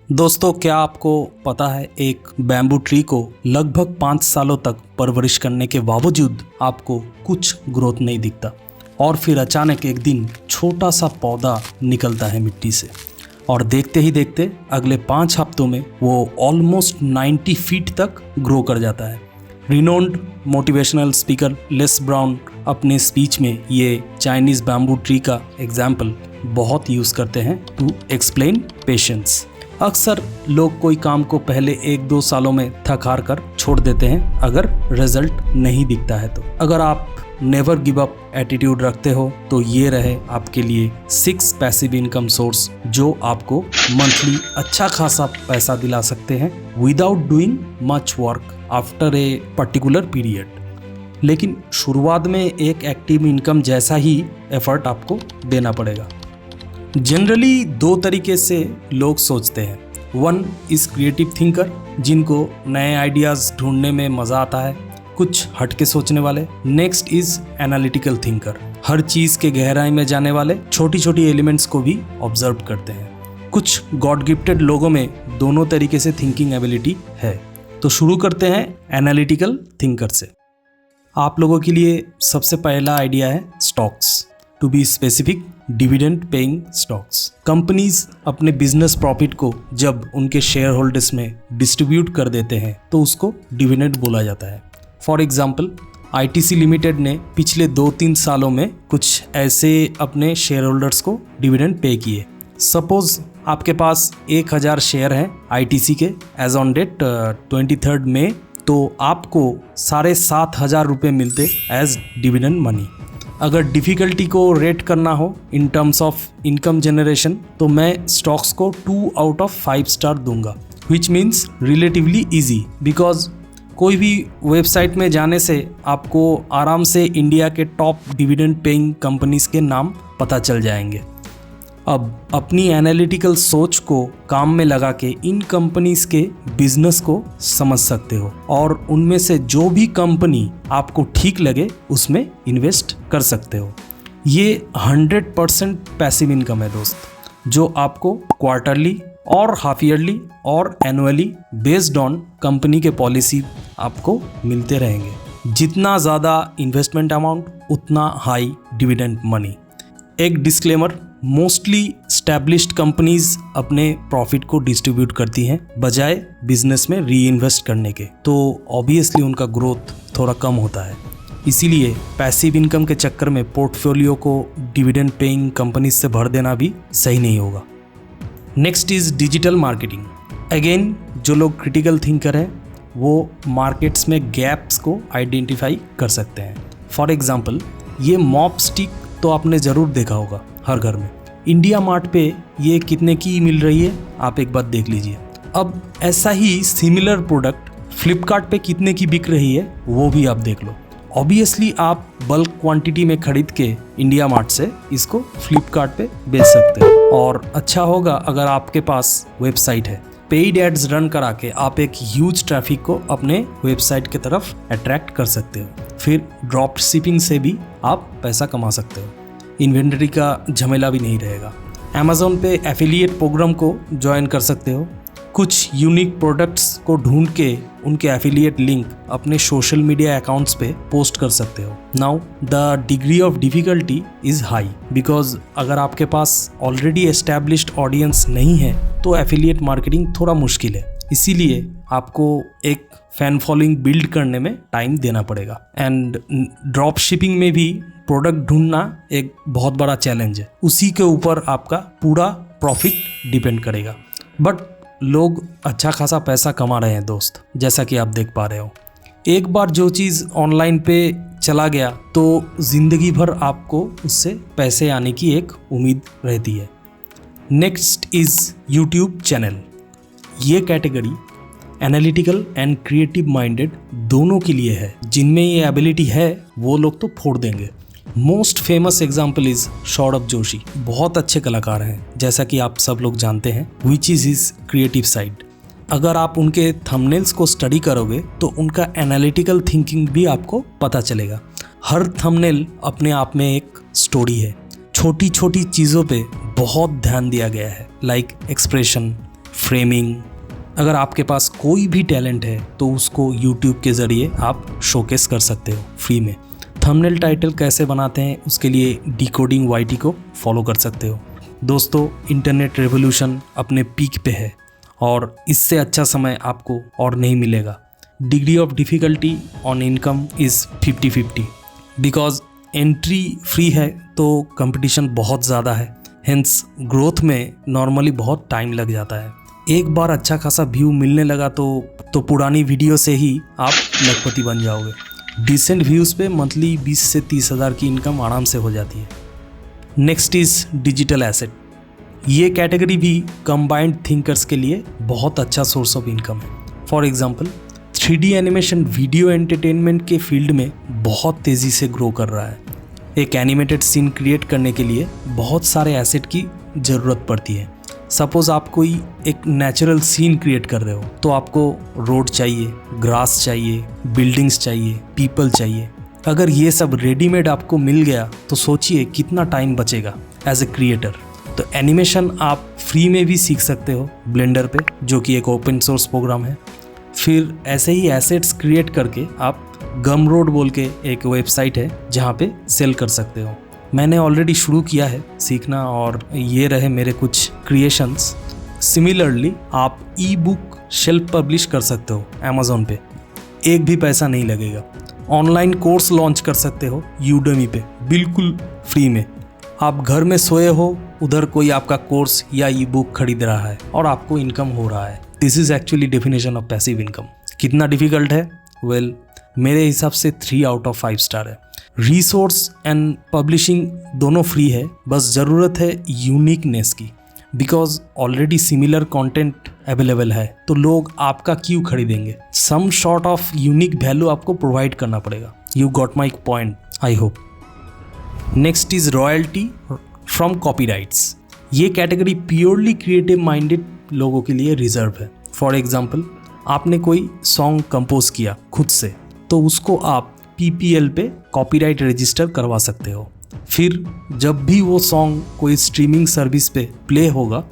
दोस्तों, क्या आपको पता है एक बैम्बू ट्री को लगभग 5 सालों तक परवरिश करने के बावजूद आपको कुछ ग्रोथ नहीं दिखता और फिर अचानक एक दिन छोटा सा पौधा निकलता है मिट्टी से और देखते ही देखते अगले 5 हफ्तों में वो ऑलमोस्ट 90 फीट तक ग्रो कर जाता है। Renowned motivational speaker less brown अपने स्पीच में ये चाइनीज बैम्बू ट्री का एग्जाम्पल बहुत यूज़ करते हैं टू एक्सप्लेन पेशेंस। अक्सर लोग कोई काम को पहले 1-2 सालों में थक हार कर छोड़ देते हैं अगर रिजल्ट नहीं दिखता है तो। अगर आप नेवर गिव अप एटीट्यूड रखते हो तो ये रहे आपके लिए 6 पैसिव इनकम सोर्स जो आपको मंथली अच्छा खासा पैसा दिला सकते हैं without doing much work after a particular period. लेकिन शुरुआत में एक एक्टिव इनकम जैसा ही एफर्ट आपको देना पड़ेगा। जनरली 2 तरीके से लोग सोचते हैं। 1 इज क्रिएटिव थिंकर, जिनको नए आइडियाज़ ढूंढने में मज़ा आता है, कुछ हटके सोचने वाले। नेक्स्ट इज एनालिटिकल थिंकर, हर चीज़ के गहराई में जाने वाले, छोटी छोटी एलिमेंट्स को भी ऑब्जर्व करते हैं। कुछ गॉड गिफ्टेड लोगों में दोनों तरीके से थिंकिंग एबिलिटी है। तो शुरू करते हैं एनालिटिकल थिंकर से। आप लोगों के लिए सबसे पहला आइडिया है stocks, to be specific dividend paying stocks. Companies अपने बिजनेस प्रॉफिट को जब उनके शेयर होल्डर्स में डिस्ट्रीब्यूट कर देते हैं तो उसको डिविडेंड बोला जाता है। फॉर एग्जाम्पल ITC लिमिटेड ने पिछले 2-3 सालों में कुछ ऐसे अपने शेयर होल्डर्स को डिविडेंड पे किए। सपोज आपके पास 1000 शेयर हैं ITC के एज ऑन डेट 23 मई, तो आपको 7,500 रुपये मिलते एज डिविडेंड मनी। अगर डिफ़िकल्टी को रेट करना हो in terms of income generation तो मैं स्टॉक्स को 2 आउट ऑफ 5 स्टार दूंगा, which means relatively easy, because कोई भी वेबसाइट में जाने से आपको आराम से इंडिया के टॉप डिविडेंड पेइंग कंपनीज के नाम पता चल जाएंगे। अब अपनी एनालिटिकल सोच को काम में लगा के इन कंपनीज के बिजनेस को समझ सकते हो और उनमें से जो भी कंपनी आपको ठीक लगे उसमें इन्वेस्ट कर सकते हो। ये 100% पैसिव इनकम है दोस्त, जो आपको क्वार्टरली और हाफ ईयरली और एनुअली बेस्ड ऑन कंपनी के पॉलिसी आपको मिलते रहेंगे। जितना ज़्यादा इन्वेस्टमेंट अमाउंट उतना हाई डिविडेंड मनी। एक डिस्क्लेमर, मोस्टली स्टैब्लिश्ड कंपनीज अपने प्रॉफिट को डिस्ट्रीब्यूट करती हैं बजाय बिजनेस में री इन्वेस्ट करने के, तो ऑब्वियसली उनका ग्रोथ थोड़ा कम होता है। इसीलिए पैसिव इनकम के चक्कर में पोर्टफोलियो को डिविडेंड पेइंग कंपनीज से भर देना भी सही नहीं होगा। Next is digital marketing. Again, जो लोग क्रिटिकल थिंकर हैं वो मार्केट्स में गैप्स को आइडेंटिफाई कर सकते हैं। फॉर एग्जाम्पल, ये मॉप स्टिक तो आपने ज़रूर देखा होगा हर घर में। इंडिया मार्ट पे ये कितने की मिल रही है आप एक बात देख लीजिए। अब ऐसा ही सिमिलर प्रोडक्ट फ्लिपकार्ट पे कितने की बिक रही है वो भी आप देख लो। ऑब्वियसली आप बल्क क्वांटिटी में खरीद के इंडिया मार्ट से इसको फ्लिपकार्ट पे बेच सकते हो और अच्छा होगा अगर आपके पास वेबसाइट है। पेड एड्स रन करा के आप एक ह्यूज ट्रैफिक को अपने वेबसाइट की तरफ अट्रैक्ट कर सकते हो। फिर ड्रॉप शिपिंग से भी आप पैसा कमा सकते हो, इन्वेंटरी का झमेला भी नहीं रहेगा। अमेज़ॉन पे एफिलिएट प्रोग्राम को ज्वाइन कर सकते हो। कुछ यूनिक प्रोडक्ट्स को ढूंढ के उनके एफिलिएट लिंक अपने सोशल मीडिया अकाउंट्स पे पोस्ट कर सकते हो। Now the degree of difficulty is high, because अगर आपके पास ऑलरेडी एस्टैब्लिश्ड ऑडियंस नहीं है तो एफिलिएट मार्केटिंग थोड़ा मुश्किल है। इसीलिए आपको एक फैन फॉलोइंग बिल्ड करने में टाइम देना पड़ेगा। एंड ड्रॉप शिपिंग में भी प्रोडक्ट ढूंढना एक बहुत बड़ा चैलेंज है, उसी के ऊपर आपका पूरा प्रॉफिट डिपेंड करेगा। बट लोग अच्छा खासा पैसा कमा रहे हैं दोस्त, जैसा कि आप देख पा रहे हो। एक बार जो चीज़ ऑनलाइन पे चला गया तो ज़िंदगी भर आपको उससे पैसे आने की एक उम्मीद रहती है। Next is YouTube channel. ये category analytical and creative minded दोनों के लिए है। जिनमें ये एबिलिटी है वो लोग तो फोड़ देंगे। Most famous example is Saurabh Joshi. बहुत अच्छे कलाकार हैं जैसा कि आप सब लोग जानते हैं, which is his creative side. अगर आप उनके थंबनेल्स को स्टडी करोगे तो उनका एनालिटिकल थिंकिंग भी आपको पता चलेगा। हर थंबनेल अपने आप में एक स्टोरी है। छोटी छोटी चीज़ों पे बहुत ध्यान दिया गया है, लाइक एक्सप्रेशन, फ्रेमिंग। अगर आपके पास कोई भी टैलेंट है तो उसको यूट्यूब के ज़रिए आप शोकेस कर सकते हो फ्री में। थंबनेल टाइटल कैसे बनाते हैं उसके लिए डिकोडिंग YT को फॉलो कर सकते हो। दोस्तों, इंटरनेट रेवोल्यूशन अपने पीक पे है और इससे अच्छा समय आपको और नहीं मिलेगा। Degree of difficulty on income is 50-50 because entry free है तो कंपटीशन बहुत ज़्यादा है। हेंस ग्रोथ में नॉर्मली बहुत टाइम लग जाता है। एक बार अच्छा खासा व्यू मिलने लगा तो पुरानी वीडियो से ही आप लखपति बन जाओगे। डिसेंट व्यूज़ पे मंथली 20 से 30 हज़ार की इनकम आराम से हो जाती है। Next is digital asset. ये कैटेगरी भी कंबाइंड थिंकर्स के लिए बहुत अच्छा सोर्स ऑफ इनकम है। For example 3D animation video entertainment के फील्ड में बहुत तेज़ी से ग्रो कर रहा है। एक एनिमेटेड सीन क्रिएट करने के लिए बहुत सारे एसेट की ज़रूरत पड़ती है। सपोज़ आप कोई एक नेचुरल सीन क्रिएट कर रहे हो तो आपको रोड चाहिए, ग्रास चाहिए, बिल्डिंग्स चाहिए, पीपल चाहिए। अगर ये सब रेडीमेड आपको मिल गया तो सोचिए कितना टाइम बचेगा एज ए क्रिएटर। तो एनिमेशन आप फ्री में भी सीख सकते हो ब्लेंडर पे, जो कि एक ओपन सोर्स प्रोग्राम है। फिर ऐसे ही एसेट्स क्रिएट करके आप गमरोड बोल के एक वेबसाइट है जहाँ पे सेल कर सकते हो। मैंने ऑलरेडी शुरू किया है सीखना और ये रहे मेरे कुछ क्रिएशंस। सिमिलरली आप ई बुक शेल्फ पब्लिश कर सकते हो अमेज़ॉन पे, एक भी पैसा नहीं लगेगा। ऑनलाइन कोर्स लॉन्च कर सकते हो यूडेमी पे बिल्कुल फ्री में। आप घर में सोए हो, उधर कोई आपका कोर्स या ई बुक खरीद रहा है और आपको इनकम हो रहा है। This is actually definition of passive income. कितना डिफिकल्ट है? वेल, मेरे हिसाब से 3 आउट ऑफ 5 स्टार है। रिसोर्स एंड पब्लिशिंग दोनों फ्री है, बस ज़रूरत है यूनिकनेस की। Because already similar content available है तो लोग आपका क्यों खरीदेंगे। Some sort of unique value आपको प्रोवाइड करना पड़ेगा। You got my point, I hope. Next is royalty from copyrights. ये कैटेगरी प्योरली क्रिएटिव माइंडेड लोगों के लिए रिजर्व है। फॉर एग्जाम्पल, आपने कोई सॉन्ग कंपोज किया खुद से तो उसको आप PPL पे कॉपीराइट रजिस्टर करवा सकते हो। फिर जब भी वो सॉन्ग कोई स्ट्रीमिंग सर्विस पे प्ले होगा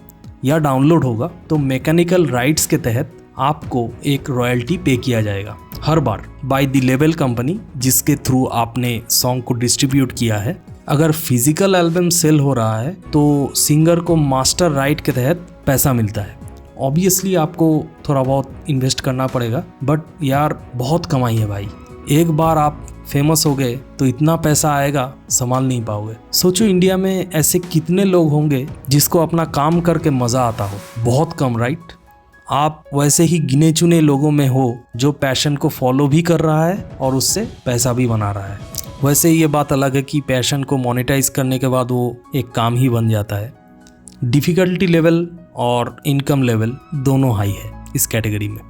या डाउनलोड होगा तो मैकेनिकल राइट्स के तहत आपको एक रॉयल्टी पे किया जाएगा हर बार बाय द लेबल कंपनी जिसके थ्रू आपने सॉन्ग को डिस्ट्रीब्यूट किया है। अगर फिजिकल एल्बम सेल हो रहा है तो सिंगर को मास्टर राइट के तहत पैसा मिलता है। ऑब्वियसली आपको थोड़ा बहुत इन्वेस्ट करना पड़ेगा, बट यार बहुत कमाई है भाई। एक बार आप फेमस हो गए तो इतना पैसा आएगा संभाल नहीं पाओगे। सोचो इंडिया में ऐसे कितने लोग होंगे जिसको अपना काम करके मज़ा आता हो। बहुत कम, राइट? आप वैसे ही गिने चुने लोगों में हो जो पैशन को फॉलो भी कर रहा है और उससे पैसा भी बना रहा है। वैसे ये बात अलग है कि पैशन को मोनेटाइज करने के बाद वो एक काम ही बन जाता है। डिफ़िकल्टी लेवल और इनकम लेवल दोनों हाई है इस कैटेगरी में।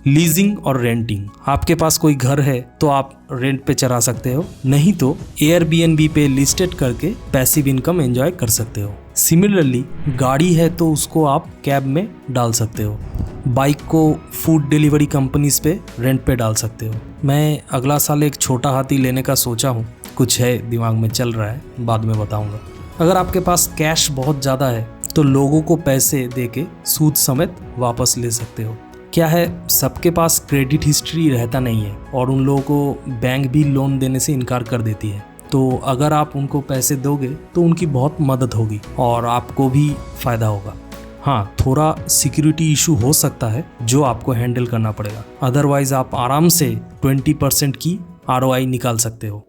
लीजिंग और रेंटिंग। आपके पास कोई घर है तो आप रेंट पे चला सकते हो, नहीं तो Airbnb पे लिस्टेड करके पैसिव इनकम एंजॉय कर सकते हो। सिमिलरली गाड़ी है तो उसको आप कैब में डाल सकते हो। बाइक को फूड डिलीवरी कंपनीज पे रेंट पे डाल सकते हो। मैं अगला साल एक छोटा हाथी लेने का सोचा हूँ, कुछ है दिमाग में चल रहा है, बाद में बताऊँगा। अगर आपके पास कैश बहुत ज़्यादा है तो लोगों को पैसे दे के सूद समेत वापस ले सकते हो। क्या है, सबके पास क्रेडिट हिस्ट्री रहता नहीं है और उन लोगों को बैंक भी लोन देने से इनकार कर देती है। तो अगर आप उनको पैसे दोगे तो उनकी बहुत मदद होगी और आपको भी फ़ायदा होगा। हाँ, थोड़ा सिक्योरिटी इशू हो सकता है जो आपको हैंडल करना पड़ेगा, अदरवाइज आप आराम से 20% की ROI निकाल सकते हो।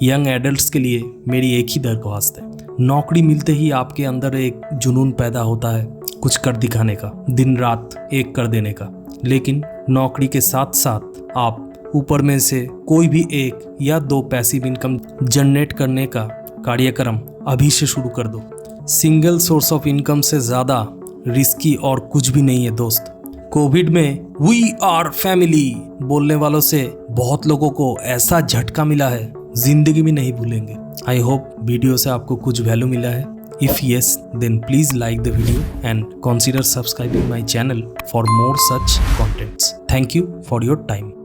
यंग एडल्ट्स के लिए मेरी एक ही दरख्वास्त है, नौकरी मिलते ही आपके अंदर एक जुनून पैदा होता है कुछ कर दिखाने का, दिन रात एक कर देने का। लेकिन नौकरी के साथ साथ आप ऊपर में से कोई भी 1 या 2 पैसिव इनकम जनरेट करने का कार्यक्रम अभी से शुरू कर दो। सिंगल सोर्स ऑफ इनकम से ज़्यादा रिस्की और कुछ भी नहीं है दोस्त। कोविड में वी आर फैमिली बोलने वालों से बहुत लोगों को ऐसा झटका मिला है, जिंदगी में नहीं भूलेंगे। आई होप वीडियो से आपको कुछ वैल्यू मिला है। If yes, then please like the video and consider subscribing my channel for more such contents. Thank you for your time.